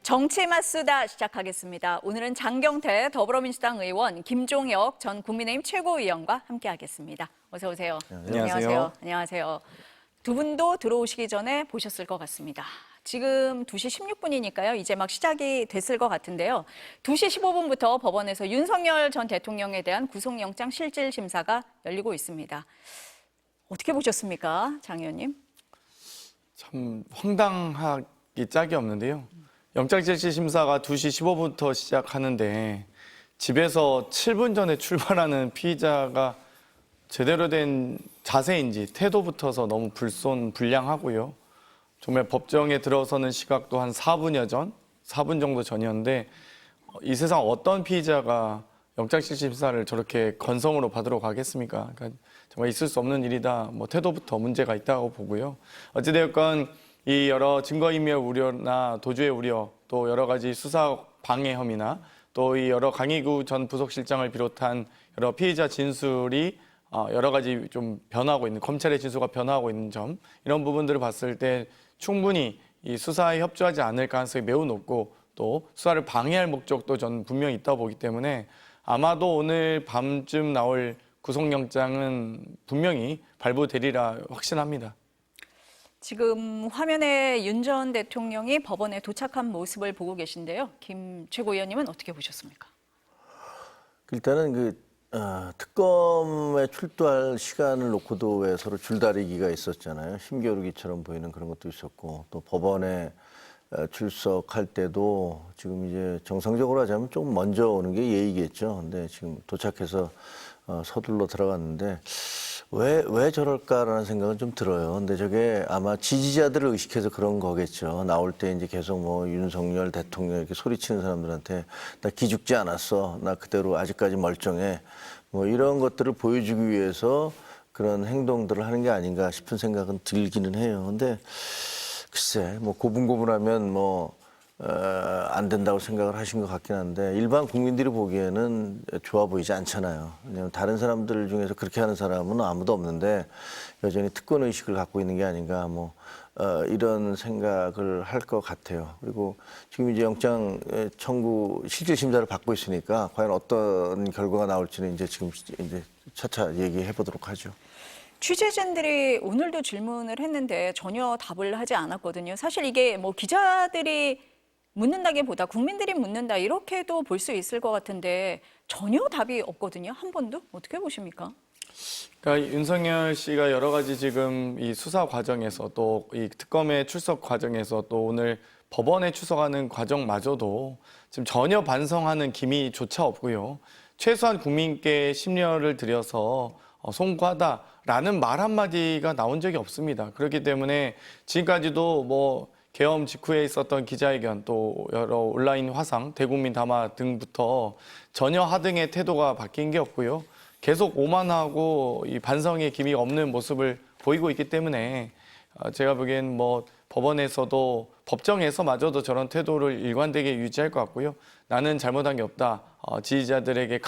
정치맛 수다 시작하겠습니다. 오늘은 장경태 더불어민주당 의원, 김종혁 전 국민의힘 최고위원과 함께하겠습니다. 어서 오세요. 안녕하세요. 안녕하세요. 두 분도 들어오시기 전에 보셨을 것 같습니다. 지금 2시 16분이니까요. 이제 막 시작이 됐을 것 같은데요. 2시 15분부터 법원에서 윤석열 전 대통령에 대한 구속영장 실질 심사가 열리고 있습니다. 어떻게 보셨습니까, 장 의원님? 참 황당하기 짝이 없는데요. 영장실질심사가 2시 15분부터 시작하는데 집에서 7분 전에 출발하는 피의자가 제대로 된 자세인지 태도부터서 너무 불량하고요. 정말 법정에 들어서는 시각도 한 4분여 전, 4분 정도 전이었는데 이 세상 어떤 피의자가 영장실질심사를 저렇게 건성으로 받으러 가겠습니까? 그러니까 정말 있을 수 없는 일이다. 태도부터 문제가 있다고 보고요. 어찌되었건 이 여러 증거인멸 우려나 도주의 우려, 또 여러 가지 수사 방해 혐의나 또 이 여러 강희구 전 부속실장을 비롯한 여러 피의자 진술이 여러 가지 좀 변하고 있는, 검찰의 진술과 변하고 있는 점, 이런 부분들을 봤을 때 충분히 이 수사에 협조하지 않을 가능성이 매우 높고 또 수사를 방해할 목적도 저는 분명히 있다고 보기 때문에 아마도 오늘 밤쯤 나올 구속영장은 분명히 발부되리라 확신합니다. 지금 화면에 윤 전 대통령이 법원에 도착한 모습을 보고 계신데요. 김 최고위원님은 어떻게 보셨습니까? 일단은 특검에 출두할 시간을 놓고도 왜 서로 줄다리기가 있었잖아요. 힘겨루기처럼 보이는 그런 것도 있었고, 또 법원에 출석할 때도 지금 이제 정상적으로 하자면 좀 먼저 오는 게 예의겠죠. 근데 지금 도착해서 서둘러 들어갔는데 왜 저럴까라는 생각은 좀 들어요. 근데 저게 아마 지지자들을 의식해서 그런 거겠죠. 나올 때 이제 계속 윤석열 대통령 이렇게 소리치는 사람들한테 나 기죽지 않았어. 나 그대로 아직까지 멀쩡해. 이런 것들을 보여주기 위해서 그런 행동들을 하는 게 아닌가 싶은 생각은 들기는 해요. 근데 글쎄, 고분고분하면 안 된다고 생각을 하신 것 같긴 한데 일반 국민들이 보기에는 좋아 보이지 않잖아요. 왜냐하면 다른 사람들 중에서 그렇게 하는 사람은 아무도 없는데 여전히 특권 의식을 갖고 있는 게 아닌가 이런 생각을 할 것 같아요. 그리고 지금 이제 영장 청구 실질 심사를 받고 있으니까 과연 어떤 결과가 나올지는 이제 차차 얘기해 보도록 하죠. 취재진들이 오늘도 질문을 했는데 전혀 답을 하지 않았거든요. 사실 이게 기자들이 묻는다기보다 국민들이 묻는다 이렇게도 볼 수 있을 것 같은데 전혀 답이 없거든요. 한 번도? 어떻게 보십니까? 그러니까 윤석열 씨가 여러 가지 지금 이 수사 과정에서 또 이 특검의 출석 과정에서 또 오늘 법원에 출석하는 과정마저도 지금 전혀 반성하는 기미조차 없고요. 최소한 국민께 심려를 드려서 송구하다라는 말 한마디가 나온 적이 없습니다. 그렇기 때문에 지금까지도 계엄 직후에 있었던 기자회견 또 여러 온라인 화상, 대국민 담화 등부터 전혀 하등의 태도가 바뀐 게 없고요. 계속 오만하고 이 반성의 기미가 없는 모습을 보이고 있기 때문에 제가 보기엔 법원에서도 법정에서마저도 저런 태도를 일관되게 유지할 것 같고요. 나는 잘못한 게 없다. 지지자들에게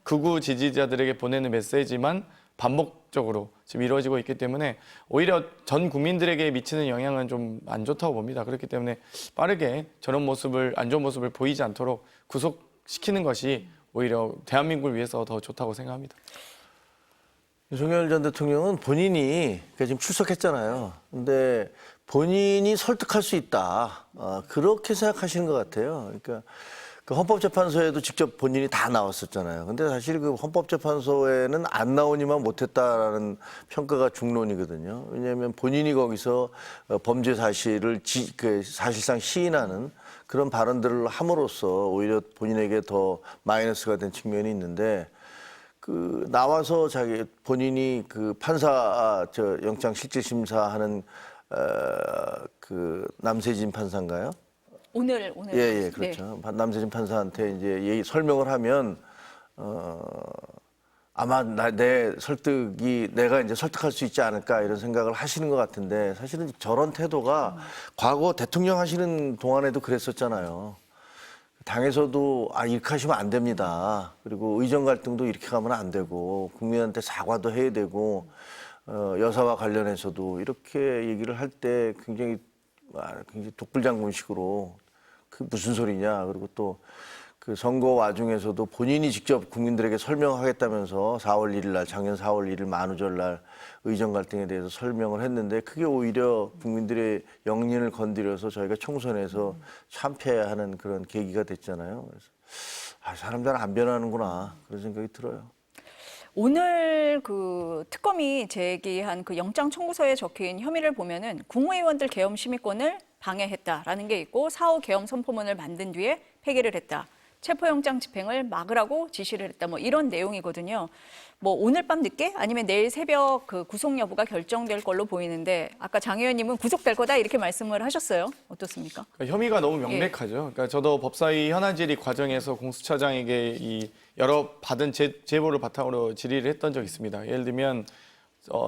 극우 지지자들에게 보내는 메시지만 반복적으로 지금 이루어지고 있기 때문에 오히려 전 국민들에게 미치는 영향은 좀 안 좋다고 봅니다. 그렇기 때문에 빠르게 저런 안 좋은 모습을 보이지 않도록 구속시키는 것이 오히려 대한민국을 위해서 더 좋다고 생각합니다. 윤석열 전 대통령은 본인이 지금 출석했잖아요. 근데 본인이 설득할 수 있다. 그렇게 생각하시는 것 같아요. 그러니까 그 헌법재판소에도 직접 본인이 다 나왔었잖아요. 근데 사실 그 헌법재판소에는 안 나오니만 못했다라는 평가가 중론이거든요. 왜냐하면 본인이 거기서 범죄 사실을 사실상 시인하는 그런 발언들을 함으로써 오히려 본인에게 더 마이너스가 된 측면이 있는데 나와서 본인이 판사 영장 실질 심사하는 남세진 판사인가요? 오늘. 예, 그렇죠. 네. 남세진 판사한테 이제 설명을 하면 아마 내가 이제 설득할 수 있지 않을까 이런 생각을 하시는 것 같은데 사실은 저런 태도가 과거 대통령 하시는 동안에도 그랬었잖아요. 당에서도 이렇게 하시면 안 됩니다. 그리고 의정 갈등도 이렇게 가면 안 되고 국민한테 사과도 해야 되고 여사와 관련해서도 이렇게 얘기를 할 때 굉장히 독불장군식으로 그 무슨 소리냐. 그리고 또 그 선거 와중에서도 본인이 직접 국민들에게 설명하겠다면서 4월 1일 날, 작년 4월 1일 만우절 날 의정 갈등에 대해서 설명을 했는데 그게 오히려 국민들의 영린을 건드려서 저희가 총선에서 참패해야 하는 그런 계기가 됐잖아요. 그래서 사람 잘 안 변하는구나 그런 생각이 들어요. 오늘 그 특검이 제기한 그 영장 청구서에 적힌 혐의를 보면은 국무위원들 계엄 심의권을 방해했다라는 게 있고 4호 계엄 선포문을 만든 뒤에 폐기를 했다. 체포영장 집행을 막으라고 지시를 했다. 뭐 이런 내용이거든요. 뭐 오늘 밤 늦게 아니면 내일 새벽 그 구속 여부가 결정될 걸로 보이는데 아까 장 의원님은 구속될 거다 이렇게 말씀을 하셨어요. 어떻습니까? 그러니까 혐의가 너무 명백하죠. 그러니까 저도 법사위 현안 질의 과정에서 공수처장에게 이 여러 받은 제보를 바탕으로 질의를 했던 적이 있습니다. 예를 들면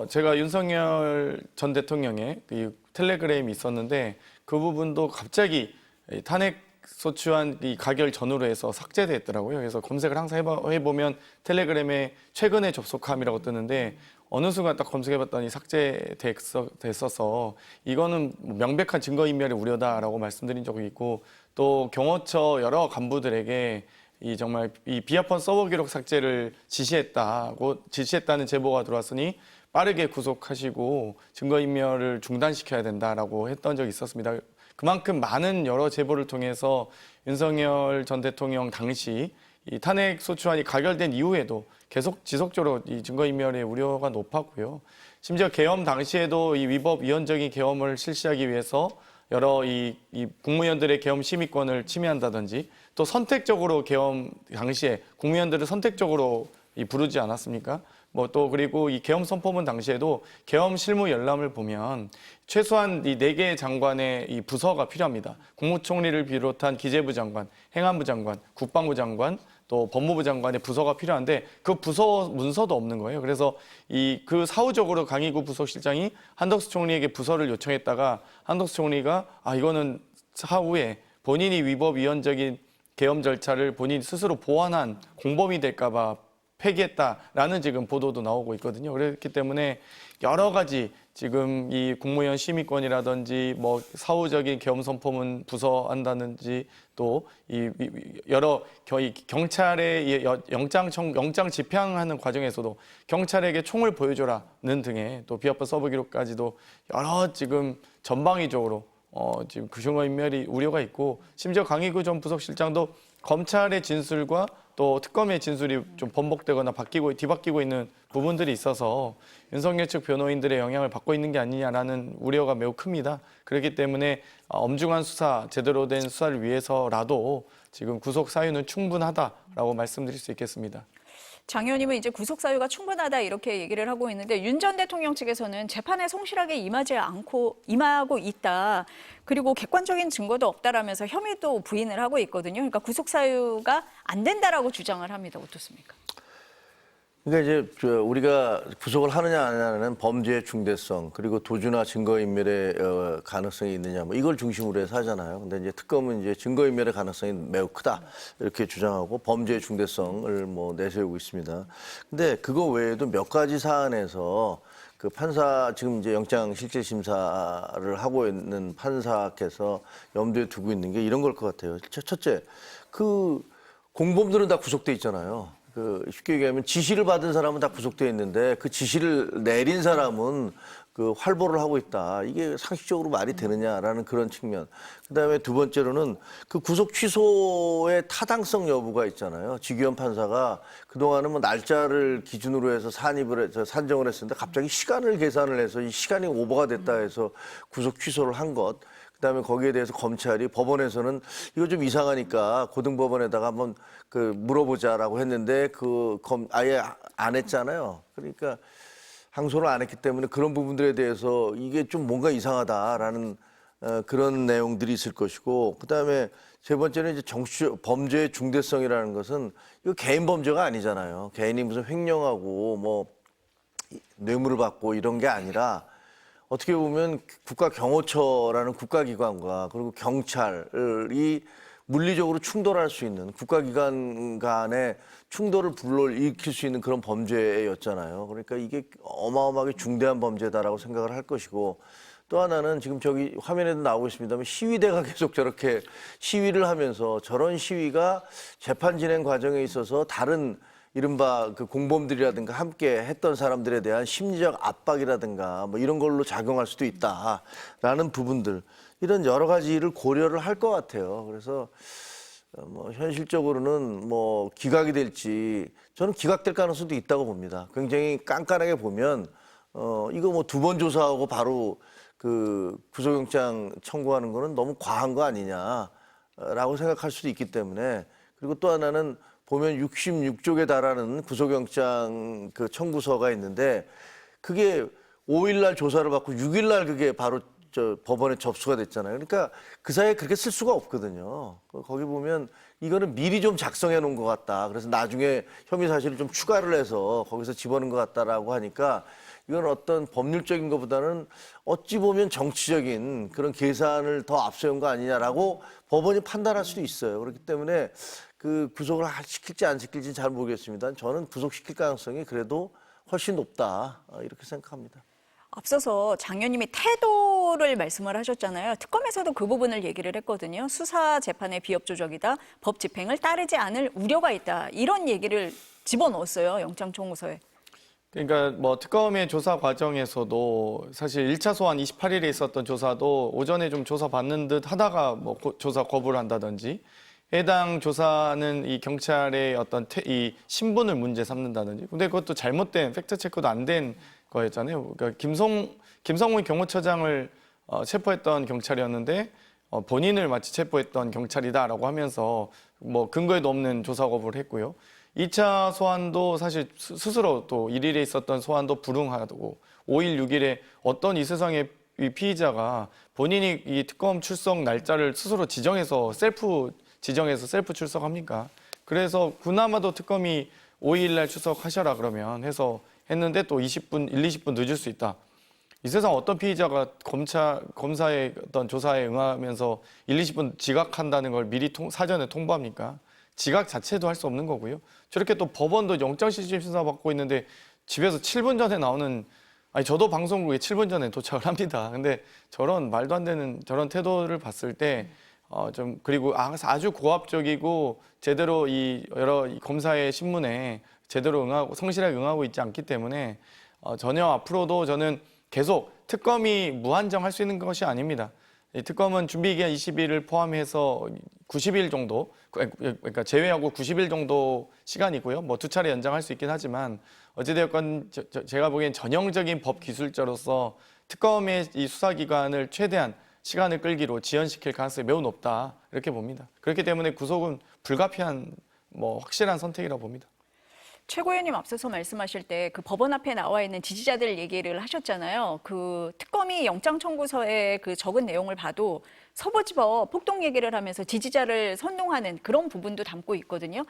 제가 윤석열 전 대통령의 그 텔레그램이 있었는데 그 부분도 갑자기 탄핵 소추안 이 가결 전후로 해서 삭제됐더라고요. 그래서 검색을 항상 해보면 텔레그램에 최근에 접속함이라고 뜨는데 어느 순간 딱 검색해봤더니 삭제됐어서 이거는 명백한 증거인멸의 우려다라고 말씀드린 적이 있고 또 경호처 여러 간부들에게 이 정말 이 비합헌 서버 기록 삭제를 지시했다는 제보가 들어왔으니 빠르게 구속하시고 증거인멸을 중단시켜야 된다라고 했던 적이 있었습니다. 그만큼 많은 여러 제보를 통해서 윤석열 전 대통령 당시 이 탄핵 소추안이 가결된 이후에도 계속 지속적으로 이 증거인멸의 우려가 높았고요. 심지어 계엄 당시에도 이 위법 위헌적인 계엄을 실시하기 위해서 여러 이 국무위원들의 계엄 심의권을 침해한다든지 또 선택적으로 계엄 당시에 국무위원들을 선택적으로 부르지 않았습니까? 뭐 또 그리고 이 계엄 선포문 당시에도 계엄 실무 열람을 보면 최소한 이 4개의 장관의 이 부서가 필요합니다. 국무총리를 비롯한 기재부 장관, 행안부 장관, 국방부 장관, 또 법무부 장관의 부서가 필요한데 그 부서 문서도 없는 거예요. 그래서 그 사후적으로 강희구 부속실장이 한덕수 총리에게 부서를 요청했다가 한덕수 총리가 이거는 사후에 본인이 위법 위헌적인 계엄 절차를 본인 스스로 보완한 공범이 될까 봐 폐기했다라는 지금 보도도 나오고 있거든요. 그렇기 때문에 여러 가지 지금 이 국무위원 심의권이라든지 뭐 사후적인 계엄 선포문 부서한다든지 또 이 여러 경찰의 영장 집행하는 과정에서도 경찰에게 총을 보여줘라는 등의 또 비합헌 서버 기록까지도 여러 지금 전방위적으로 지금 증거인멸이 우려가 있고 심지어 강희구 전 부속실장도 검찰의 진술과 또 특검의 진술이 좀 번복되거나 뒤바뀌고 있는 부분들이 있어서 윤석열 측 변호인들의 영향을 받고 있는 게 아니냐라는 우려가 매우 큽니다. 그렇기 때문에 엄중한 수사, 제대로 된 수사를 위해서라도 지금 구속 사유는 충분하다라고 말씀드릴 수 있겠습니다. 장 의원님은 이제 구속 사유가 충분하다 이렇게 얘기를 하고 있는데 윤 전 대통령 측에서는 재판에 성실하게 임하고 있다. 그리고 객관적인 증거도 없다라면서 혐의도 부인을 하고 있거든요. 그러니까 구속 사유가 안 된다라고 주장을 합니다. 어떻습니까? 그러니까 이제 우리가 구속을 하느냐 안 하느냐는 범죄의 중대성 그리고 도주나 증거인멸의 가능성이 있느냐 뭐 이걸 중심으로 해서 하잖아요. 근데 이제 특검은 이제 증거인멸의 가능성이 매우 크다 이렇게 주장하고 범죄의 중대성을 뭐 내세우고 있습니다. 근데 그거 외에도 몇 가지 사안에서 그 판사 지금 이제 영장 실질 심사를 하고 있는 판사께서 염두에 두고 있는 게 이런 걸 것 같아요. 첫째, 그 공범들은 다 구속돼 있잖아요. 쉽게 얘기하면 지시를 받은 사람은 다 구속돼 있는데 그 지시를 내린 사람은 그 활보를 하고 있다. 이게 상식적으로 말이 되느냐라는 그런 측면. 그다음에 두 번째로는 그 구속 취소의 타당성 여부가 있잖아요. 지규현 판사가 그동안은 뭐 날짜를 기준으로 해서 산정을 했었는데 갑자기 시간을 계산을 해서 이 시간이 오버가 됐다 해서 구속 취소를 한 것. 그다음에 거기에 대해서 검찰이 법원에서는 이거 좀 이상하니까 고등법원에다가 한번 물어보자라고 했는데 아예 안 했잖아요. 그러니까 항소를 안 했기 때문에 그런 부분들에 대해서 이게 좀 뭔가 이상하다라는 그런 내용들이 있을 것이고 그다음에 세 번째는 이제 범죄의 중대성이라는 것은 이거 개인 범죄가 아니잖아요. 개인이 무슨 횡령하고 뭐 뇌물을 받고 이런 게 아니라 어떻게 보면 국가경호처라는 국가기관과 그리고 경찰이 물리적으로 충돌할 수 있는 국가기관 간의 충돌을 불러일으킬 수 있는 그런 범죄였잖아요. 그러니까 이게 어마어마하게 중대한 범죄다라고 생각을 할 것이고 또 하나는 지금 저기 화면에도 나오고 있습니다만 시위대가 계속 저렇게 시위를 하면서 저런 시위가 재판 진행 과정에 있어서 다른 이른바 그 공범들이라든가 함께 했던 사람들에 대한 심리적 압박이라든가 뭐 이런 걸로 작용할 수도 있다라는 부분들 이런 여러 가지를 고려를 할 것 같아요. 그래서 뭐 현실적으로는 뭐 기각이 될지 저는 기각될 가능성도 있다고 봅니다. 굉장히 깐깐하게 보면 이거 뭐 2번 조사하고 바로 그 구속영장 청구하는 거는 너무 과한 거 아니냐라고 생각할 수도 있기 때문에 그리고 또 하나는 보면 66쪽에 달하는 구속영장 그 청구서가 있는데 그게 5일 날 조사를 받고 6일 날 그게 바로 저 법원에 접수가 됐잖아요. 그러니까 그 사이에 그렇게 쓸 수가 없거든요. 거기 보면 이거는 미리 좀 작성해 놓은 것 같다. 그래서 나중에 혐의 사실을 좀 추가를 해서 거기서 집어넣은 것 같다라고 하니까 이건 어떤 법률적인 것보다는 어찌 보면 정치적인 그런 계산을 더 앞세운 거 아니냐라고 법원이 판단할 수도 있어요. 그렇기 때문에 그 구속을 시킬지 안 시킬지는 잘 모르겠습니다. 저는 구속시킬 가능성이 그래도 훨씬 높다. 이렇게 생각합니다. 앞서서 장 의원님이 태도를 말씀을 하셨잖아요. 특검에서도 그 부분을 얘기를 했거든요. 수사 재판의 비협 조적이다. 법 집행을 따르지 않을 우려가 있다. 이런 얘기를 집어넣었어요. 영장 청구서에. 그러니까 뭐 특검의 조사 과정에서도 사실 1차 소환 28일에 있었던 조사도 오전에 좀 조사 받는 듯 하다가 뭐 조사 거부를 한다든지 해당 조사는 이 경찰의 어떤 이 신분을 문제 삼는다든지 근데 그것도 잘못된 팩트 체크도 안 된 거였잖아요. 그러니까 김성훈 경호처장을 체포했던 경찰이었는데 본인을 마치 체포했던 경찰이다라고 하면서 뭐 근거에도 없는 조사 거부를 했고요. 2차 소환도 사실 스스로 또 1일에 있었던 소환도 불응하고 5일, 6일에 어떤 이 세상의 이 피의자가 본인이 이 특검 출석 날짜를 스스로 셀프 출석합니까? 그래서 그나마도 특검이 5일 날 출석하셔라 그러면 해서 했는데 또 20분, 20분 늦을 수 있다. 이 세상 어떤 피의자가 검사의 어떤 조사에 응하면서 20분 지각한다는 걸 미리 사전에 통보합니까? 지각 자체도 할 수 없는 거고요. 저렇게 또 법원도 영장실질심사 받고 있는데 집에서 7분 전에 나오는 아니 저도 방송국에 7분 전에 도착을 합니다. 근데 저런 말도 안 되는 저런 태도를 봤을 때 좀 그리고 아주 고압적이고 제대로 이 검사의 신문에 제대로 응하고 성실하게 응하고 있지 않기 때문에 전혀 앞으로도 저는 계속 특검이 무한정 할 수 있는 것이 아닙니다. 이 특검은 준비기간 20일을 포함해서 90일 정도, 그러니까 제외하고 90일 정도 시간이고요. 뭐 2차례 연장할 수 있긴 하지만 어찌되었건 제가 보기엔 전형적인 법 기술자로서 특검의 이 수사기간을 최대한 시간을 끌기로 지연시킬 가능성이 매우 높다 이렇게 봅니다. 그렇기 때문에 구속은 불가피한 뭐 확실한 선택이라고 봅니다. 최고위원님 앞서서 말씀하실 때 그 법원 앞에 나와 있는 지지자들 얘기를 하셨잖아요. 그 특검이 영장 청구서에 그 적은 내용을 봐도 서부지법 폭동 얘기를 하면서 지지자를 선동하는 그런 부분도 담고 있거든요.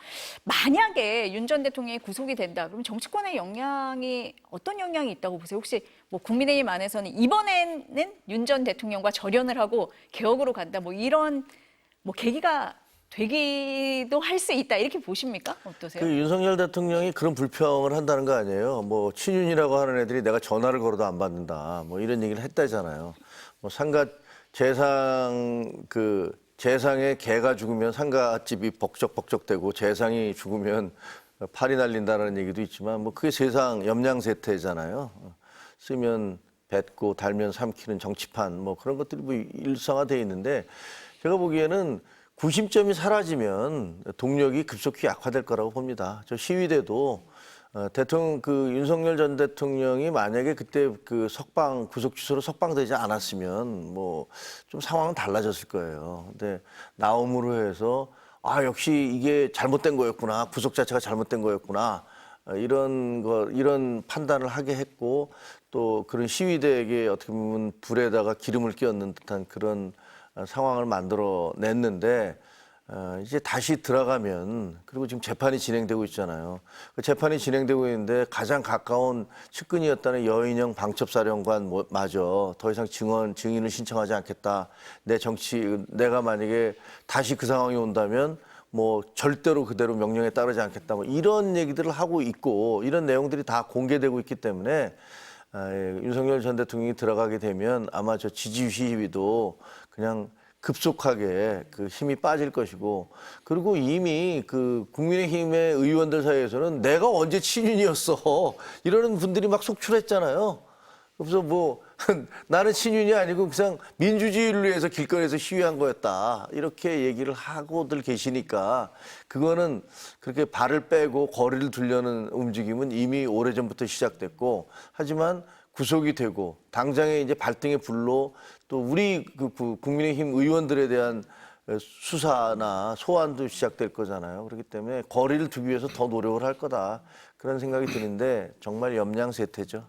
만약에 윤 전 대통령이 구속이 된다, 그럼 정치권의 영향이 어떤 영향이 있다고 보세요? 혹시 뭐 국민의힘 안에서는 이번에는 윤 전 대통령과 절연을 하고 개혁으로 간다, 뭐 이런 뭐 계기가 되기도 할 수 있다 이렇게 보십니까? 어떠세요? 그 윤석열 대통령이 그런 불평을 한다는 거 아니에요. 뭐 친윤이라고 하는 애들이 내가 전화를 걸어도 안 받는다. 뭐 이런 얘기를 했다잖아요. 뭐 재상의 개가 죽으면 상갓집이 벅적벅적대고 재상이 죽으면 팔이 날린다는 얘기도 있지만 뭐 그게 세상 염량세태잖아요. 쓰면 뱉고 달면 삼키는 정치판 뭐 그런 것들이 뭐 일상화되어 있는데 제가 보기에는 구심점이 사라지면 동력이 급속히 약화될 거라고 봅니다. 저 시위대도 윤석열 전 대통령이 만약에 그때 그 구속 취소로 석방되지 않았으면 뭐 좀 상황은 달라졌을 거예요. 근데 나옴으로 해서 역시 이게 잘못된 거였구나. 구속 자체가 잘못된 거였구나. 이런 판단을 하게 했고 또 그런 시위대에게 어떻게 보면 불에다가 기름을 끼얹는 듯한 그런 상황을 만들어냈는데 이제 다시 들어가면 그리고 지금 재판이 진행되고 있잖아요. 그 재판이 진행되고 있는데 가장 가까운 측근이었다는 여인영 방첩사령관마저 더 이상 증인을 신청하지 않겠다. 내가 만약에 다시 그 상황이 온다면 뭐 절대로 그대로 명령에 따르지 않겠다. 뭐 이런 얘기들을 하고 있고 이런 내용들이 다 공개되고 있기 때문에 윤석열 전 대통령이 들어가게 되면 아마 저 지지 시위도 그냥 급속하게 그 힘이 빠질 것이고, 그리고 이미 그 국민의힘의 의원들 사이에서는 내가 언제 친윤이었어 이러는 분들이 막 속출했잖아요. 그래서 뭐 나는 친윤이 아니고 그냥 민주주의를 위해서 길거리에서 시위한 거였다 이렇게 얘기를 하고들 계시니까, 그거는 그렇게 발을 빼고 거리를 두려는 움직임은 이미 오래전부터 시작됐고, 하지만 구속이 되고 당장에 이제 발등에 불로 또 우리 그 국민의힘 의원들에 대한 수사나 소환도 시작될 거잖아요. 그렇기 때문에 거리를 두기 위해서 더 노력을 할 거다 그런 생각이 드는데, 정말 염량세태죠.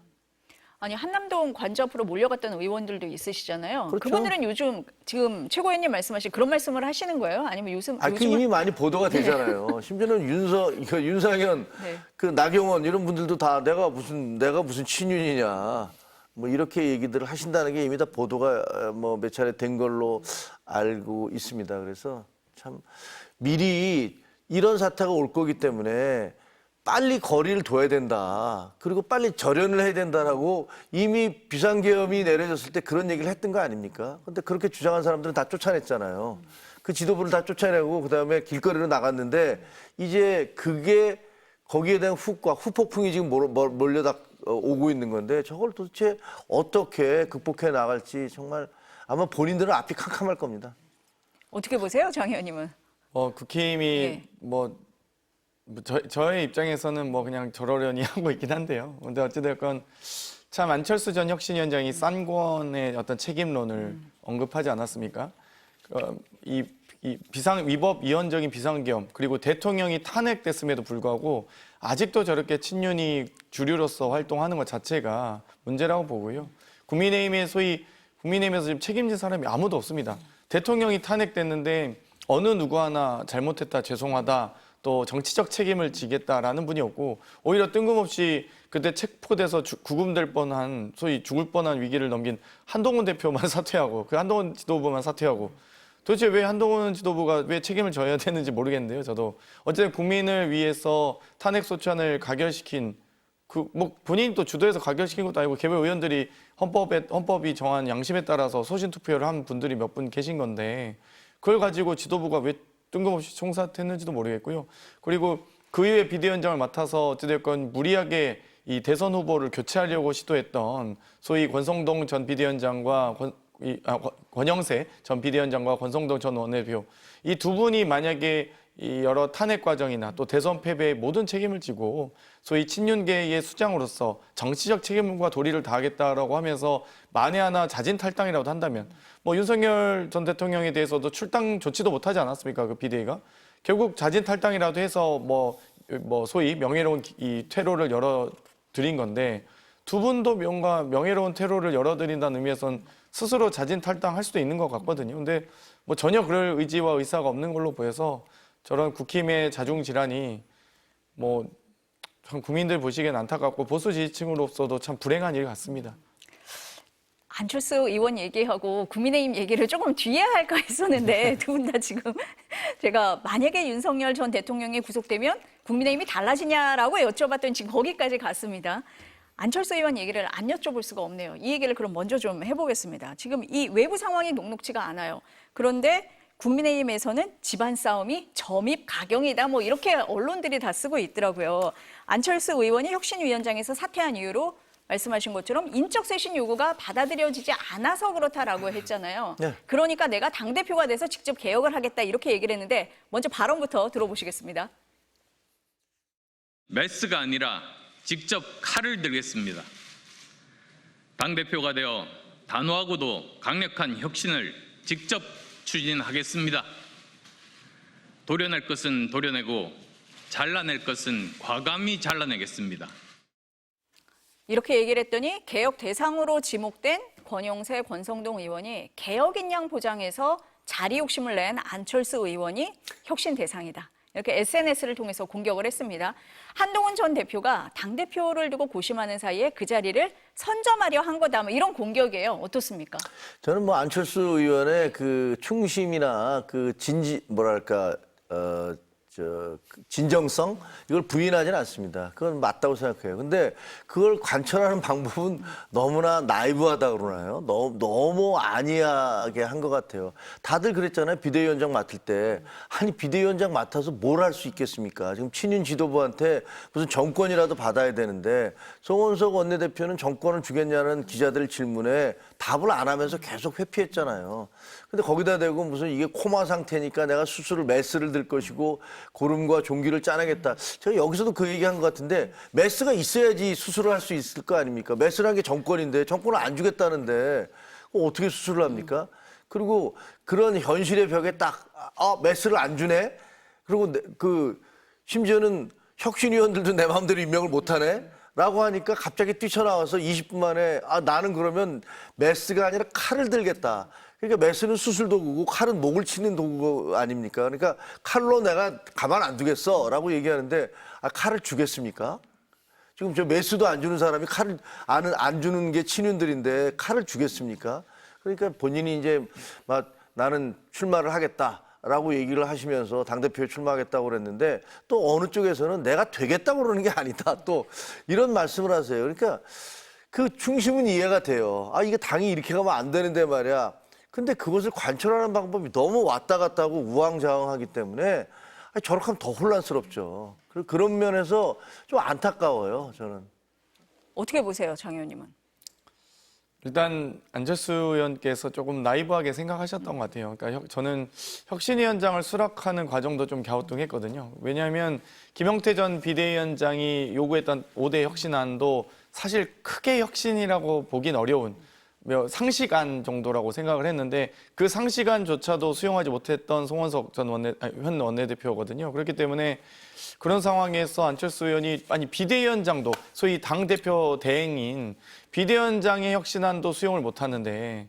아니, 한남동 관저 앞으로 몰려갔던 의원들도 있으시잖아요. 그렇죠. 그분들은 요즘 지금 최고위원님 말씀하신 그런 말씀을 하시는 거예요? 아니면 그 요즘은 이미 많이 보도가 되잖아요. 심지어는 윤상현, 네. 그 나경원 이런 분들도 다 내가 무슨 친윤이냐 뭐 이렇게 얘기들을 하신다는 게 이미 다 보도가 뭐 몇 차례 된 걸로 알고 있습니다. 그래서 참 미리 이런 사태가 올 거기 때문에 빨리 거리를 둬야 된다. 그리고 빨리 절연을 해야 된다라고 이미 비상계엄이 내려졌을 때 그런 얘기를 했던 거 아닙니까? 근데 그렇게 주장한 사람들은 다 쫓아냈잖아요. 그 지도부를 다 쫓아내고 그다음에 길거리로 나갔는데, 이제 그게 거기에 대한 후폭풍이 지금 몰려다 오고 있는 건데, 저걸 도대체 어떻게 극복해 나갈지 정말 아마 본인들은 앞이 캄캄할 겁니다. 어떻게 보세요, 장 의원님은? 국힘이 예. 저의 입장에서는 뭐 그냥 저러려니 하고 있긴 한데요. 근데 어찌됐건 참 안철수 전 혁신위원장이 싼권의 어떤 책임론을 언급하지 않았습니까? 이 위법 이원적인 비상계엄, 그리고 대통령이 탄핵됐음에도 불구하고 아직도 저렇게 친윤이 주류로서 활동하는 것 자체가 문제라고 보고요. 국민의힘에서 지금 책임진 사람이 아무도 없습니다. 대통령이 탄핵됐는데 어느 누구 하나 잘못했다, 죄송하다, 또 정치적 책임을 지겠다라는 분이 없고, 오히려 뜬금없이 그때 체포돼서 구금될 뻔한, 소위 죽을 뻔한 위기를 넘긴 한동훈 대표만 사퇴하고, 그 한동훈 지도부만 사퇴하고, 도대체 왜 한동훈 지도부가 왜 책임을 져야 되는지 모르겠는데요. 저도 어쨌든 국민을 위해서 탄핵 소추안을 가결시킨, 뭐 본인이 또 주도해서 가결시킨 것도 아니고 개별 의원들이 헌법이 정한 양심에 따라서 소신 투표를 한 분들이 몇 분 계신 건데, 그걸 가지고 지도부가 왜 뜬금없이 총사퇴했는지도 모르겠고요. 그리고 그 이후에 비대위원장을 맡아서 어찌됐건 무리하게 이 대선 후보를 교체하려고 시도했던 소위 권성동 전 비대위원장과 권영세 전 비대위원장과 권성동 전 원내대표, 이 두 분이 만약에 이 여러 탄핵 과정이나 또 대선 패배의 모든 책임을 지고 소위 친윤계의 수장으로서 정치적 책임과 도리를 다하겠다라고 하면서 만에 하나 자진 탈당이라도 한다면, 뭐 윤석열 전 대통령에 대해서도 출당 조치도 못하지 않았습니까? 그 비대위가 결국 자진 탈당이라도 해서 뭐 소위 명예로운 이 퇴로를 열어드린 건데, 두 분도 뭔가 명예로운 퇴로를 열어드린다는 의미에서는 스스로 자진 탈당할 수도 있는 것 같거든요. 근데 뭐 전혀 그럴 의지와 의사가 없는 걸로 보여서 저런 국힘의 자중질환이 뭐 참 국민들 보시기엔 안타깝고 보수 지지층으로서도 참 불행한 일 같습니다. 안철수 의원 얘기하고 국민의힘 얘기를 조금 뒤에 할까 했었는데 두 분 다 지금 제가 만약에 윤석열 전 대통령이 구속되면 국민의힘이 달라지냐라고 여쭤봤더니 지금 거기까지 갔습니다. 안철수 의원 얘기를 안 여쭤볼 수가 없네요. 이 얘기를 그럼 먼저 좀 해보겠습니다. 지금 이 외부 상황이 녹록지가 않아요. 그런데 국민의힘에서는 집안 싸움이 점입 가경이다, 뭐 이렇게 언론들이 다 쓰고 있더라고요. 안철수 의원이 혁신위원장에서 사퇴한 이유로 말씀하신 것처럼 인적 쇄신 요구가 받아들여지지 않아서 그렇다라고 했잖아요. 네. 그러니까 내가 당대표가 돼서 직접 개혁을 하겠다 이렇게 얘기를 했는데, 먼저 발언부터 들어보시겠습니다. 메스가 아니라 직접 칼을 들겠습니다. 당대표가 되어 단호하고도 강력한 혁신을 직접 추진하겠습니다. 도려낼 것은 도려내고 잘라낼 것은 과감히 잘라내겠습니다. 이렇게 얘기를 했더니 개혁 대상으로 지목된 권영세, 권성동 의원이 개혁인 양 포장해서 자리 욕심을 낸 안철수 의원이 혁신 대상이다, 이렇게 SNS를 통해서 공격을 했습니다. 한동훈 전 대표가 당대표를 두고 고심하는 사이에 그 자리를 선점하려 한 거다, 뭐 이런 공격이에요. 어떻습니까? 저는 뭐 안철수 의원의 그 충심이나 그 진정성 이걸 부인하지는 않습니다. 그건 맞다고 생각해요. 근데 그걸 관철하는 방법은 너무나 나이브하다 그러나요? 너무 안이하게 한 것 같아요. 다들 그랬잖아요. 비대위원장 맡을 때. 아니 비대위원장 맡아서 뭘 할 수 있겠습니까? 지금 친윤 지도부한테 무슨 정권이라도 받아야 되는데 송원석 원내대표는 정권을 주겠냐는 기자들 질문에 답을 안 하면서 계속 회피했잖아요. 근데 거기다 대고 무슨 이게 코마 상태니까 내가 수술을 메스를 들 것이고 고름과 종기를 짜내겠다. 제가 여기서도 그 얘기한 것 같은데 메스가 있어야지 수술을 할 수 있을 거 아닙니까? 메스라는 게 정권인데 정권을 안 주겠다는데 어떻게 수술을 합니까? 그리고 그런 현실의 벽에 딱 메스를 안 주네. 그리고 심지어는 혁신위원들도 내 마음대로 임명을 못하네. 라고 하니까 갑자기 뛰쳐나와서 20분 만에 나는 그러면 메스가 아니라 칼을 들겠다. 그러니까 메스는 수술 도구고 칼은 목을 치는 도구 아닙니까? 그러니까 칼로 내가 가만 안 두겠어 라고 얘기하는데 칼을 주겠습니까? 지금 저 메스도 안 주는 사람이 칼을 안 주는 게 친윤들인데 칼을 주겠습니까? 그러니까 본인이 이제 나는 출마를 하겠다라고 얘기를 하시면서 당대표에 출마하겠다고 그랬는데 또 어느 쪽에서는 내가 되겠다고 그러는 게 아니다. 또 이런 말씀을 하세요. 그러니까 그 중심은 이해가 돼요. 이게 당이 이렇게 가면 안 되는데 말이야. 근데 그것을 관철하는 방법이 너무 왔다 갔다 하고 우왕좌왕하기 때문에 저렇게 하면 더 혼란스럽죠. 그런 면에서 좀 안타까워요, 저는. 어떻게 보세요, 장 의원님은? 일단 안철수 의원께서 조금 나이브하게 생각하셨던 것 같아요. 그러니까 저는 혁신위원장을 수락하는 과정도 좀 갸우뚱했거든요. 왜냐하면 김영태 전 비대위원장이 요구했던 5대 혁신안도 사실 크게 혁신이라고 보긴 어려운 상식안 정도라고 생각을 했는데 그 상식안조차도 수용하지 못했던 송원석 현 원내대표거든요. 그렇기 때문에 그런 상황에서 안철수 의원이 비대위원장도 소위 당대표 대행인 비대위원장의 혁신안도 수용을 못하는데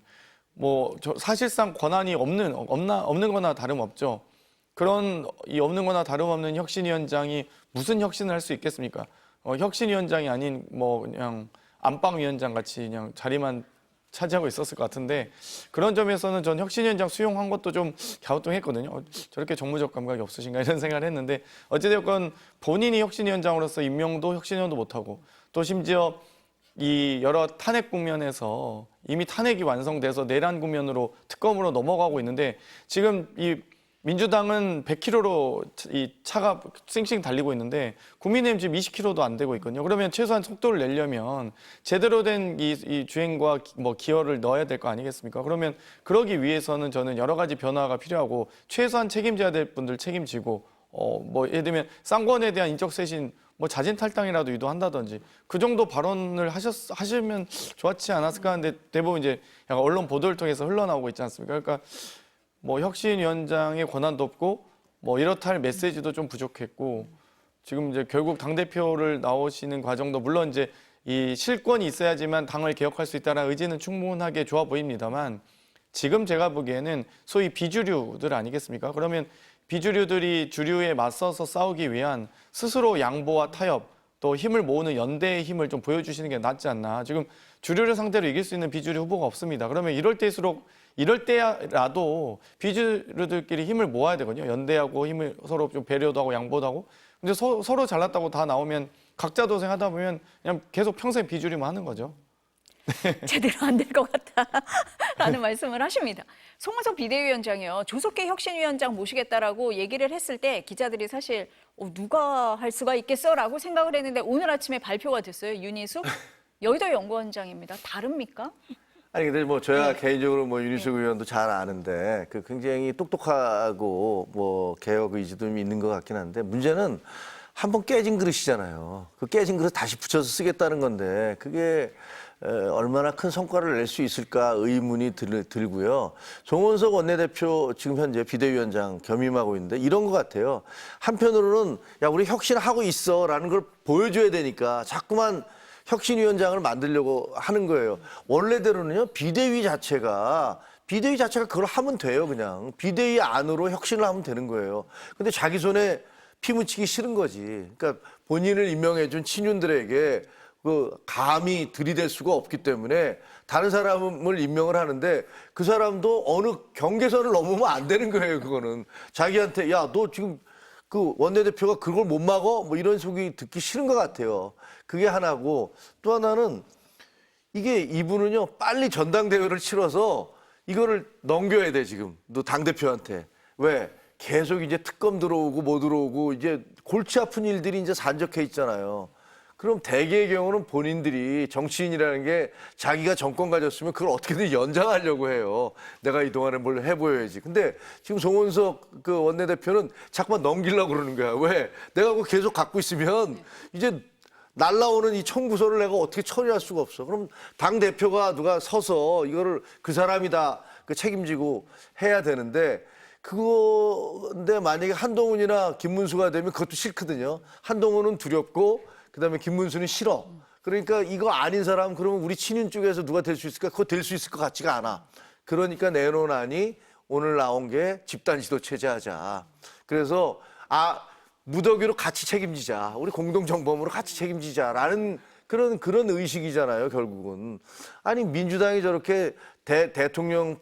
사실상 권한이 없는 거나 다름없죠. 그런 없는 거나 다름없는 혁신위원장이 무슨 혁신을 할 수 있겠습니까? 혁신위원장이 아닌 그냥 안방위원장 같이 그냥 자리만 차지하고 있었을 것 같은데 그런 점에서는 전 혁신위원장 수용한 것도 좀 갸우뚱했거든요. 저렇게 정무적 감각이 없으신가 이런 생각을 했는데 어찌됐건 본인이 혁신위원장으로서 임명도 혁신위원도 못하고 또 심지어 이 여러 탄핵 국면에서 이미 탄핵이 완성돼서 내란 국면으로 특검으로 넘어가고 있는데 지금 이 민주당은 100km로 이 차가 쌩쌩 달리고 있는데 국민의힘 지금 20km도 안 되고 있거든요. 그러면 최소한 속도를 내려면 제대로 된 이 주행과 기어를 넣어야 될 거 아니겠습니까? 그러면 그러기 위해서는 저는 여러 가지 변화가 필요하고 최소한 책임져야 될 분들 책임지고 예를 들면 쌍권에 대한 인적 쇄신 자진 탈당이라도 유도한다든지 그 정도 발언을 하시면 좋았지 않았을까 하는데 대부분 이제 약간 언론 보도를 통해서 흘러나오고 있지 않습니까? 그러니까 혁신위원장의 권한도 없고 이렇다 할 메시지도 좀 부족했고 지금 이제 결국 당대표를 나오시는 과정도 물론 이제 이 실권이 있어야지만 당을 개혁할 수 있다는 의지는 충분하게 좋아 보입니다만 지금 제가 보기에는 소위 비주류들 아니겠습니까? 그러면 비주류들이 주류에 맞서서 싸우기 위한 스스로 양보와 타협 또 힘을 모으는 연대의 힘을 좀 보여주시는 게 낫지 않나. 지금 주류를 상대로 이길 수 있는 비주류 후보가 없습니다. 그러면 이럴 때라도 비주류들끼리 힘을 모아야 되거든요. 연대하고 힘을 서로 좀 배려도 하고 양보도 하고. 근데 서로 잘났다고 다 나오면 각자 도생하다 보면 그냥 계속 평생 비주류만 하는 거죠. 제대로 안 될 것 같다라는 말씀을 하십니다. 송원석 비대위원장이요. 조석계 혁신위원장 모시겠다라고 얘기를 했을 때 기자들이 사실 누가 할 수가 있겠어라고 생각을 했는데 오늘 아침에 발표가 됐어요. 윤희숙 여의도 연구원장입니다. 다릅니까? 아니 근데 저야 개인적으로 윤희숙 의원도 잘 아는데 굉장히 똑똑하고 개혁 의지도 있는 것 같긴 한데 문제는 한번 깨진 그릇이잖아요. 그 깨진 그릇 다시 붙여서 쓰겠다는 건데 그게 얼마나 큰 성과를 낼 수 있을까 의문이 들고요. 송원석 원내대표 지금 현재 비대위원장 겸임하고 있는데 이런 것 같아요. 한편으로는 야 우리 혁신하고 있어라는 걸 보여줘야 되니까 자꾸만 혁신위원장을 만들려고 하는 거예요. 원래대로는요 비대위 자체가 그걸 하면 돼요. 그냥 비대위 안으로 혁신을 하면 되는 거예요. 근데 자기 손에 피 묻히기 싫은 거지. 그러니까 본인을 임명해준 친윤들에게 감히 들이댈 수가 없기 때문에 다른 사람을 임명을 하는데 그 사람도 어느 경계선을 넘으면 안 되는 거예요. 그거는 자기한테 야 너 지금 그 원내대표가 그걸 못 막어? 뭐 이런 소리 듣기 싫은 것 같아요. 그게 하나고 또 하나는 이게 이분은요 빨리 전당대회를 치러서 이거를 넘겨야 돼 지금 너 당대표한테. 왜? 계속 이제 특검 들어오고 뭐 들어오고 이제 골치 아픈 일들이 이제 산적해 있잖아요. 그럼 대개의 경우는 본인들이 정치인이라는 게 자기가 정권 가졌으면 그걸 어떻게든 연장하려고 해요. 내가 이동안에 뭘 해보여야지. 근데 지금 송원석 그 원내대표는 자꾸만 넘기려고 그러는 거야. 왜? 내가 그거 계속 갖고 있으면 이제 날라오는 이 청구서를 내가 어떻게 처리할 수가 없어. 그럼 당대표가 누가 서서 이거를 그 사람이 다 그 책임지고 해야 되는데 그건데 만약에 한동훈이나 김문수가 되면 그것도 싫거든요. 한동훈은 두렵고 그다음에 김문수는 싫어. 그러니까 이거 아닌 사람 그러면 우리 친윤 쪽에서 누가 될 수 있을까? 그거 될 수 있을 것 같지가 않아. 그러니까 내놓은 안이 오늘 나온 게 집단 지도 체제 하자. 그래서 무더기로 같이 책임지자. 우리 공동 정범으로 같이 책임지자라는 그런 의식이잖아요, 결국은. 아니 민주당이 저렇게 대통령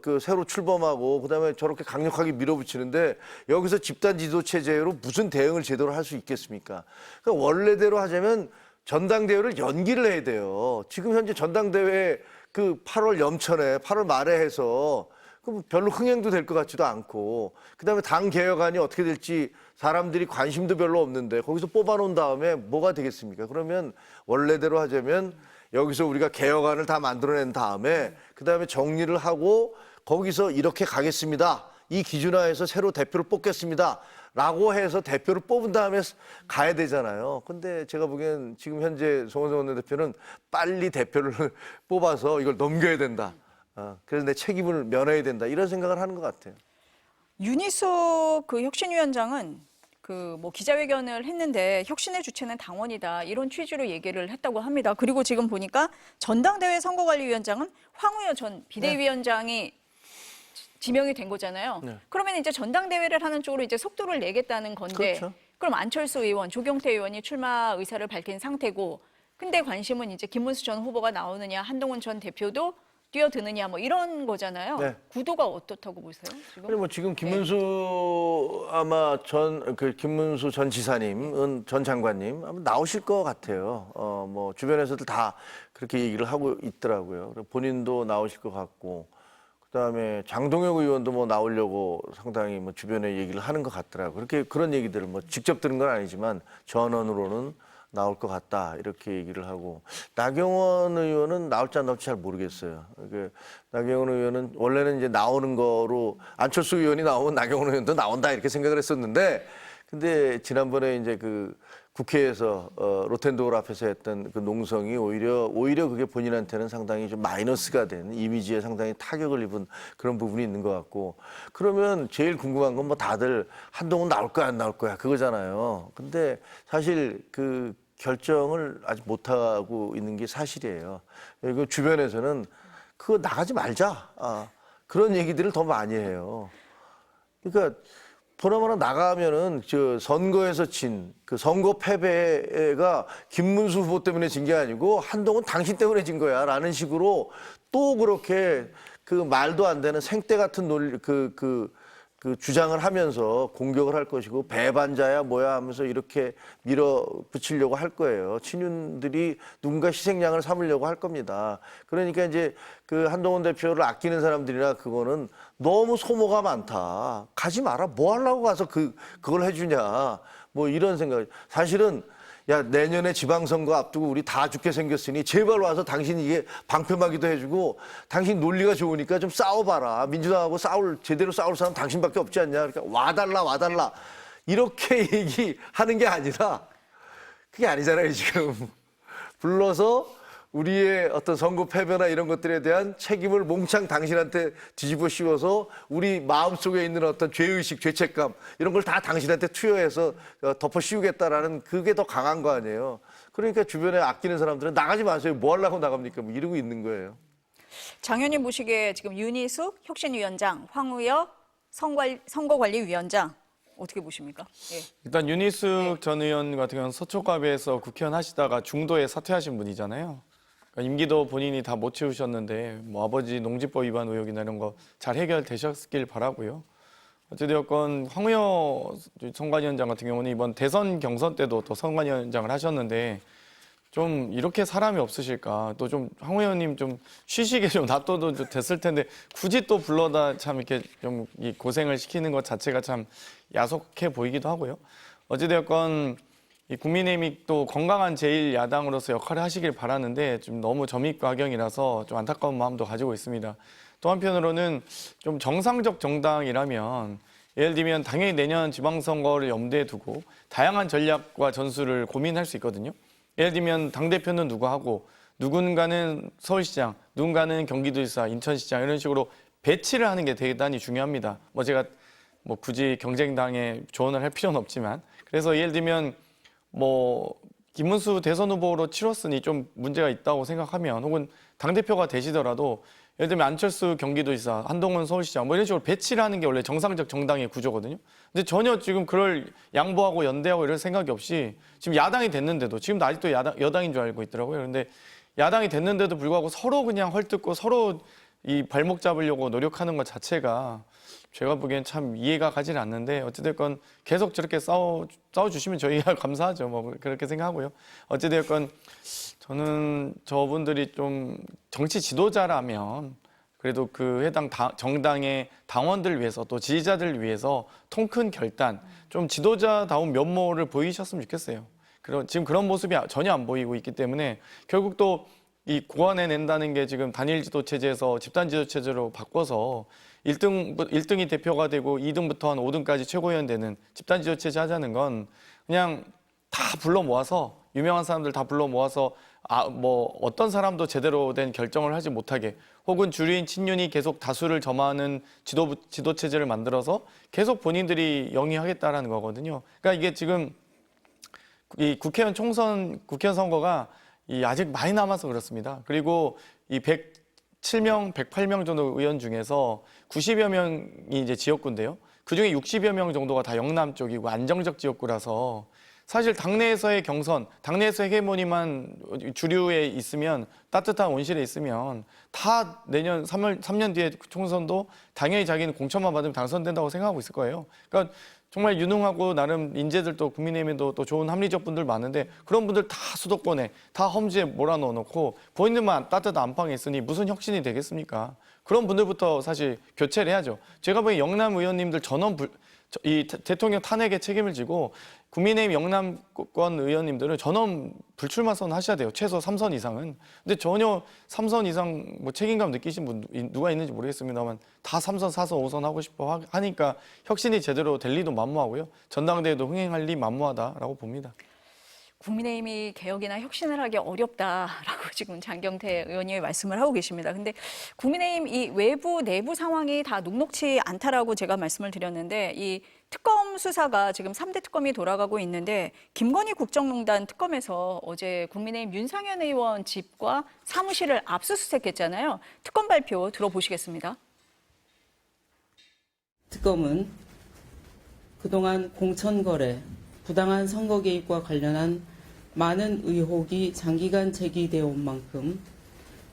그 새로 출범하고 그다음에 저렇게 강력하게 밀어붙이는데 여기서 집단 지도 체제로 무슨 대응을 제대로 할 수 있겠습니까? 그러니까 원래대로 하자면 전당대회를 연기를 해야 돼요. 지금 현재 전당대회 그 8월 연천에 8월 말에 해서 그럼 별로 흥행도 될 것 같지도 않고 그다음에 당 개혁안이 어떻게 될지 사람들이 관심도 별로 없는데 거기서 뽑아놓은 다음에 뭐가 되겠습니까? 그러면 원래대로 하자면 여기서 우리가 개혁안을 다 만들어낸 다음에 그다음에 정리를 하고 거기서 이렇게 가겠습니다. 이 기준하에서 새로 대표를 뽑겠습니다. 라고 해서 대표를 뽑은 다음에 가야 되잖아요. 근데 제가 보기엔 지금 현재 송원석 원내대표는 빨리 대표를 뽑아서 이걸 넘겨야 된다. 그래서 내 책임을 면해야 된다. 이런 생각을 하는 것 같아요. 윤희숙 그 혁신위원장은 그 뭐 기자회견을 했는데 혁신의 주체는 당원이다 이런 취지로 얘기를 했다고 합니다. 그리고 지금 보니까 전당대회 선거관리위원장은 황우여 전 비대위원장이 지명이 된 거잖아요. 네. 그러면 이제 전당대회를 하는 쪽으로 이제 속도를 내겠다는 건데 그렇죠. 그럼 안철수 의원, 조경태 의원이 출마 의사를 밝힌 상태고 근데 관심은 이제 김문수 전 후보가 나오느냐 한동훈 전 대표도 뛰어드느냐 뭐 이런 거잖아요. 네. 구도가 어떻다고 보세요? 지금? 그리고 뭐 지금 김문수 아마 김문수 전 지사님은 전 장관님 아마 나오실 것 같아요. 뭐 주변에서도 다 그렇게 얘기를 하고 있더라고요. 본인도 나오실 것 같고 그다음에 장동혁 의원도 뭐 나오려고 상당히 뭐 주변에 얘기를 하는 것 같더라고요. 그런 얘기들을 뭐 직접 들은 건 아니지만 전언으로는 나올 것 같다 이렇게 얘기를 하고 나경원 의원은 나올지 안 나올지 잘 모르겠어요. 나경원 의원은 원래는 이제 나오는 거로 안철수 의원이 나오면 나경원 의원도 나온다 이렇게 생각을 했었는데 근데 지난번에 이제 그 국회에서 로텐도어 앞에서 했던 그 농성이 오히려 그게 본인한테는 상당히 좀 마이너스가 된 이미지에 상당히 타격을 입은 그런 부분이 있는 것 같고 그러면 제일 궁금한 건 뭐 다들 한동훈 나올 거야 안 나올 거야 그거잖아요. 근데 사실 그 결정을 아직 못 하고 있는 게 사실이에요. 그리고 주변에서는 그거 나가지 말자 그런 얘기들을 더 많이 해요. 그러니까. 보나마나 나가면은 선거에서 진 그 선거 패배가 김문수 후보 때문에 진 게 아니고 한동훈 당신 때문에 진 거야라는 식으로 또 그렇게 그 말도 안 되는 생떼 같은 논리 그 주장을 하면서 공격을 할 것이고 배반자야 뭐야 하면서 이렇게 밀어붙이려고 할 거예요. 친윤들이 누군가 희생양을 삼으려고 할 겁니다. 그러니까 이제 그 한동훈 대표를 아끼는 사람들이나 그거는 너무 소모가 많다. 가지 마라. 뭐 하려고 가서 그걸 해주냐. 뭐 이런 생각. 사실은 야 내년에 지방선거 앞두고 우리 다 죽게 생겼으니 제발 와서 당신 이게 방패막이도 해주고 당신 논리가 좋으니까 좀 싸워봐라. 민주당하고 제대로 싸울 사람 당신밖에 없지 않냐. 그러니까 와달라 이렇게 얘기하는 게 아니라 그게 아니잖아요 지금. 불러서 우리의 어떤 선거 패배나 이런 것들에 대한 책임을 몽창 당신한테 뒤집어 씌워서 우리 마음속에 있는 어떤 죄의식, 죄책감 이런 걸 다 당신한테 투여해서 덮어 씌우겠다라는 그게 더 강한 거 아니에요. 그러니까 주변에 아끼는 사람들은 나가지 마세요. 뭐 하려고 나갑니까? 뭐 이러고 있는 거예요. 장 의원님 보시기에 지금 윤희숙 혁신위원장, 황우여 선거관리위원장 어떻게 보십니까? 예. 일단 윤희숙 전 의원 같은 경우는 서초갑에서 국회의원 하시다가 중도에 사퇴하신 분이잖아요. 그러니까 임기도 본인이 다 못 채우셨는데 뭐 아버지 농지법 위반 의혹이나 이런 거 잘 해결되셨길 바라고요. 어찌되었건 황우여 선관위원장 같은 경우는 이번 대선 경선 때도 또 선관위원장을 하셨는데 좀 이렇게 사람이 없으실까? 또 좀 황 의원님 좀 쉬시게 좀 놔둬도 됐을 텐데 굳이 또 불러다 참 이렇게 좀 이 고생을 시키는 것 자체가 참 야속해 보이기도 하고요. 어찌되었건 이 국민의힘이 또 건강한 제1야당으로서 역할을 하시길 바라는데 좀 너무 점입과경이라서 좀 안타까운 마음도 가지고 있습니다. 또 한편으로는 좀 정상적 정당이라면 예를 들면 당연히 내년 지방선거를 염두에 두고 다양한 전략과 전술을 고민할 수 있거든요. 예를 들면 당대표는 누구 하고 누군가는 서울시장, 누군가는 경기도지사, 인천시장 이런 식으로 배치를 하는 게 대단히 중요합니다. 뭐 제가 뭐 굳이 경쟁당에 조언을 할 필요는 없지만 그래서 예를 들면 뭐 김문수 대선 후보로 치렀으니 좀 문제가 있다고 생각하면 혹은 당대표가 되시더라도 예를 들면 안철수 경기도지사, 한동훈 서울시장 뭐 이런 식으로 배치를 하는 게 원래 정상적 정당의 구조거든요. 근데 전혀 지금 그럴 양보하고 연대하고 이럴 생각이 없이 지금 야당이 됐는데도 지금도 아직도 여당인 줄 알고 있더라고요. 그런데 야당이 됐는데도 불구하고 서로 그냥 헐뜯고 서로 이 발목 잡으려고 노력하는 것 자체가 제가 보기엔 참 이해가 가지 않는데 어찌됐건 계속 저렇게 싸워주시면 저희가 감사하죠. 뭐 그렇게 생각하고요. 어찌됐건 저는 저분들이 좀 정치 지도자라면 그래도 그 해당 정당의 당원들을 위해서 또 지지자들을 위해서 통 큰 결단, 좀 지도자다운 면모를 보이셨으면 좋겠어요. 지금 그런 모습이 전혀 안 보이고 있기 때문에 결국 또 이 고안해낸다는 게 지금 단일 지도 체제에서 집단 지도 체제로 바꿔서 1등이 대표가 되고 2등부터 한 5등까지 최고위원 되는 집단 지도 체제 하자는 건 그냥 다 불러 모아서 유명한 사람들 다 불러 모아서 뭐 어떤 사람도 제대로 된 결정을 하지 못하게 혹은 주류인 친윤이 계속 다수를 점하는 지도 체제를 만들어서 계속 본인들이 영위하겠다라는 거거든요. 그러니까 이게 지금 이 국회의원 선거가 아직 많이 남아서 그렇습니다. 그리고 이 107명, 108명 정도 의원 중에서 90여 명이 이제 지역구인데요. 그중에 60여 명 정도가 다 영남 쪽이고 안정적 지역구라서 사실 당내에서의 경선, 당내에서 헤게모니만 주류에 있으면 따뜻한 온실에 있으면 다 내년 3년 뒤에 총선도 당연히 자기는 공천만 받으면 당선된다고 생각하고 있을 거예요. 그러니까 정말 유능하고 나름 인재들도 국민의힘에도 또 좋은 합리적 분들 많은데 그런 분들 다 수도권에 다 험지에 몰아넣어놓고 본인들만 따뜻한 안방에 있으니 무슨 혁신이 되겠습니까? 그런 분들부터 사실 교체를 해야죠. 제가 보기엔 영남 의원님들 전원 이 대통령 탄핵에 책임을 지고 국민의힘 영남권 의원님들은 전원 불출마 선언하셔야 돼요. 최소 3선 이상은. 근데 전혀 3선 이상 뭐 책임감 느끼신 분 누가 있는지 모르겠습니다만 다 3선, 4선, 5선 하고 싶어 하니까 혁신이 제대로 될 리도 만무하고요. 전당대회도 흥행할 리 만무하다라고 봅니다. 국민의힘이 개혁이나 혁신을 하기 어렵다라고 지금 장경태 의원님이 말씀을 하고 계십니다. 근데 국민의힘 이 외부 내부 상황이 다 녹록치 않다라고 제가 말씀을 드렸는데 이 특검 수사가 지금 3대 특검이 돌아가고 있는데 김건희 국정농단 특검에서 어제 국민의힘 윤상현 의원 집과 사무실을 압수수색했잖아요. 특검 발표 들어보시겠습니다. 특검은 그동안 공천거래, 부당한 선거 개입과 관련한 많은 의혹이 장기간 제기되어 온 만큼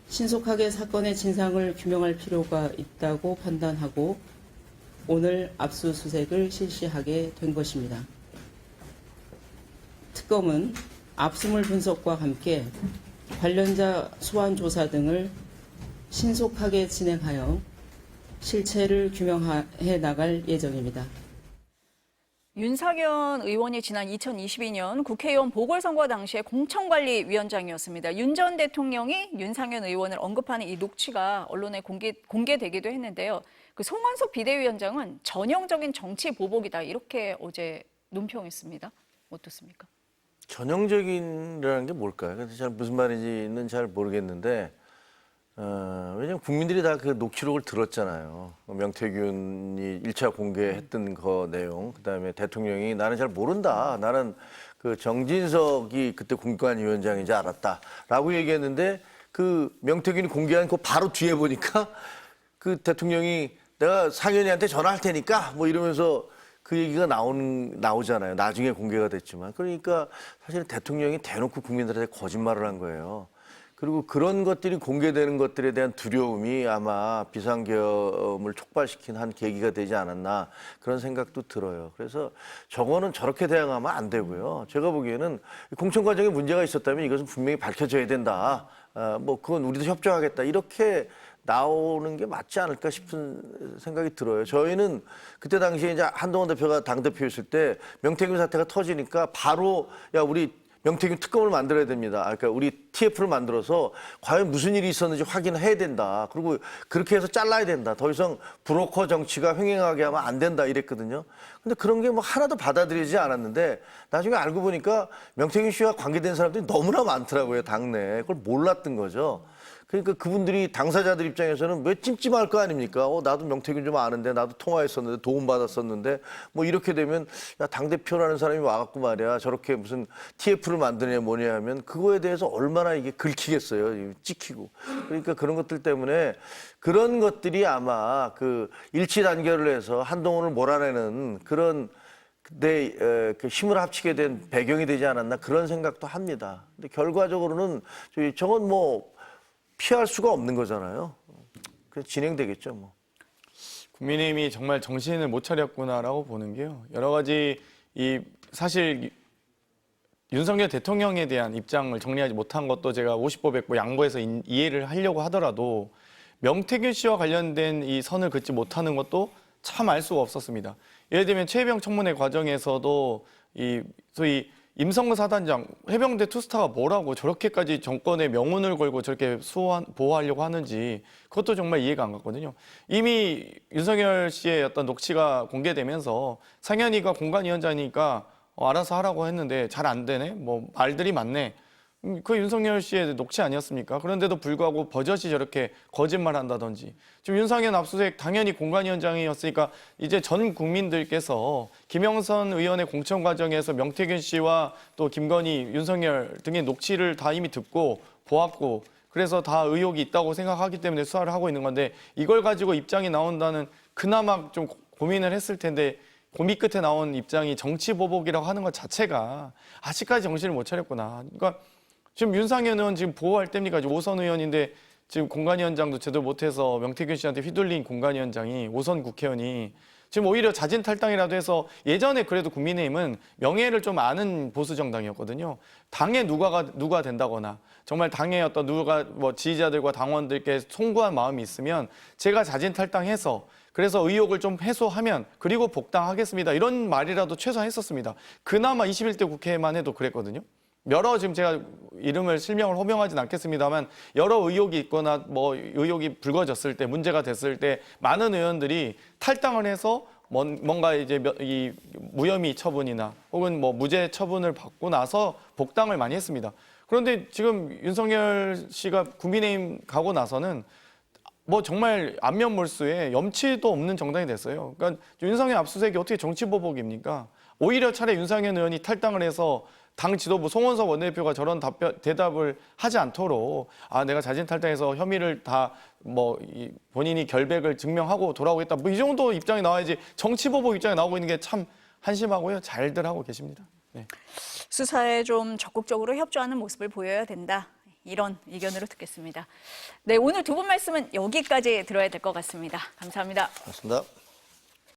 신속하게 사건의 진상을 규명할 필요가 있다고 판단하고 오늘 압수수색을 실시하게 된 것입니다. 특검은 압수물 분석과 함께 관련자 소환 조사 등을 신속하게 진행하여 실체를 규명해 나갈 예정입니다. 윤상현 의원이 지난 2022년 국회의원 보궐선거 당시에 공천관리위원장이었습니다. 윤 전 대통령이 윤상현 의원을 언급하는 이 녹취가 언론에 공개되기도 했는데요. 그 송원석 비대위원장은 전형적인 정치 보복이다 이렇게 어제 논평했습니다. 어떻습니까? 전형적인이라는 게 뭘까요? 그래서 잘 무슨 말인지는 잘 모르겠는데 왜냐면 국민들이 다 그 녹취록을 들었잖아요. 명태균이 1차 공개했던 그 내용, 그다음에 대통령이 나는 잘 모른다. 나는 그 정진석이 그때 공관위원장인지 알았다라고 얘기했는데 그 명태균이 공개한 그 바로 뒤에 보니까 그 대통령이 내가 상현이한테 전화할 테니까 뭐 이러면서 그 얘기가 나오잖아요. 나중에 공개가 됐지만. 그러니까 사실 대통령이 대놓고 국민들한테 거짓말을 한 거예요. 그리고 그런 것들이 공개되는 것들에 대한 두려움이 아마 비상계엄을 촉발시킨 한 계기가 되지 않았나 그런 생각도 들어요. 그래서 저거는 저렇게 대응하면 안 되고요. 제가 보기에는 공천 과정에 문제가 있었다면 이것은 분명히 밝혀져야 된다. 뭐 그건 우리도 협조하겠다. 이렇게 나오는 게 맞지 않을까 싶은 생각이 들어요. 저희는 그때 당시에 이제 한동훈 대표가 당대표였을 때 명태균 사태가 터지니까 바로 야, 우리 명태균 특검을 만들어야 됩니다. 그러니까 우리 TF를 만들어서 과연 무슨 일이 있었는지 확인해야 된다. 그리고 그렇게 해서 잘라야 된다. 더 이상 브로커 정치가 횡행하게 하면 안 된다 이랬거든요. 근데 그런 게 뭐 하나도 받아들이지 않았는데 나중에 알고 보니까 명태균 씨와 관계된 사람들이 너무나 많더라고요. 당내에. 그걸 몰랐던 거죠. 그러니까 그분들이 당사자들 입장에서는 왜 찜찜할 거 아닙니까? 나도 명태균 좀 아는데 나도 통화했었는데 도움받았었는데 뭐 이렇게 되면 야, 당대표라는 사람이 와갖고 말이야 저렇게 무슨 TF를 만드냐 뭐냐 하면 그거에 대해서 얼마나 이게 긁히겠어요. 찍히고. 그러니까 그런 것들 때문에 그런 것들이 아마 그 일치 단결을 해서 한동훈을 몰아내는 그런 그 힘을 합치게 된 배경이 되지 않았나 그런 생각도 합니다. 근데 결과적으로는 저건 뭐 피할 수가 없는 거잖아요. 그래서 진행되겠죠, 뭐. 국민의힘이 정말 정신을 못 차렸구나라고 보는 게요. 여러 가지 사실 윤석열 대통령에 대한 입장을 정리하지 못한 것도 제가 50보 100보 양보해서 이해를 하려고 하더라도 명태균 씨와 관련된 이 선을 긋지 못하는 것도 참 알 수가 없었습니다. 예를 들면 최혜병 청문회 과정에서도 소위 임성근 사단장, 해병대 투스타가 뭐라고 저렇게까지 정권의 명운을 걸고 저렇게 보호하려고 하는지 그것도 정말 이해가 안 갔거든요. 이미 윤석열 씨의 어떤 녹취가 공개되면서 상현이가 공관위원장이니까 알아서 하라고 했는데 잘 안 되네, 뭐 말들이 많네. 그 윤석열 씨의 녹취 아니었습니까? 그런데도 불구하고 버젓이 저렇게 거짓말한다든지 지금 윤상현 압수수색 당연히 공관위원장이었으니까 이제 전 국민들께서 김영선 의원의 공천 과정에서 명태균 씨와 또 김건희, 윤석열 등의 녹취를 다 이미 듣고 보았고 그래서 다 의혹이 있다고 생각하기 때문에 수사를 하고 있는 건데 이걸 가지고 입장이 나온다는 그나마 좀 고민을 했을 텐데 고민 끝에 나온 입장이 정치보복이라고 하는 것 자체가 아직까지 정신을 못 차렸구나. 그러니까 지금 윤상현 의원 지금 보호할 때입니까? 5선 의원인데 지금 공관위원장도 제대로 못해서 명태균 씨한테 휘둘린 공관위원장이 5선 국회의원이 지금 오히려 자진 탈당이라도 해서 예전에 그래도 국민의힘은 명예를 좀 아는 보수 정당이었거든요. 당에 누가 된다거나 정말 당의 어떤 누가 뭐 지지자들과 당원들께 송구한 마음이 있으면 제가 자진 탈당해서 그래서 의혹을 좀 해소하면 그리고 복당하겠습니다. 이런 말이라도 최소한 했었습니다. 그나마 21대 국회만 해도 그랬거든요. 여러 지금 제가 이름을 실명을 호명하진 않겠습니다만 여러 의혹이 있거나 뭐 의혹이 불거졌을 때 문제가 됐을 때 많은 의원들이 탈당을 해서 뭔가 이제 이 무혐의 처분이나 혹은 뭐 무죄 처분을 받고 나서 복당을 많이 했습니다. 그런데 지금 윤석열 씨가 국민의힘 가고 나서는 뭐 정말 안면몰수에 염치도 없는 정당이 됐어요. 그러니까 윤석열 압수수색이 어떻게 정치보복입니까? 오히려 차라리 윤상현 의원이 탈당을 해서 당 지도부 송원석 원내대표가 저런 대답을 하지 않도록 내가 자진 탈당해서 혐의를 다 뭐 본인이 결백을 증명하고 돌아오겠다. 뭐 이 정도 입장이 나와야지 정치보복 입장이 나오고 있는 게 참 한심하고요. 잘들 하고 계십니다. 네. 수사에 좀 적극적으로 협조하는 모습을 보여야 된다. 이런 의견으로 듣겠습니다. 네, 오늘 두 분 말씀은 여기까지 들어야 될 것 같습니다. 감사합니다. 맞습니다.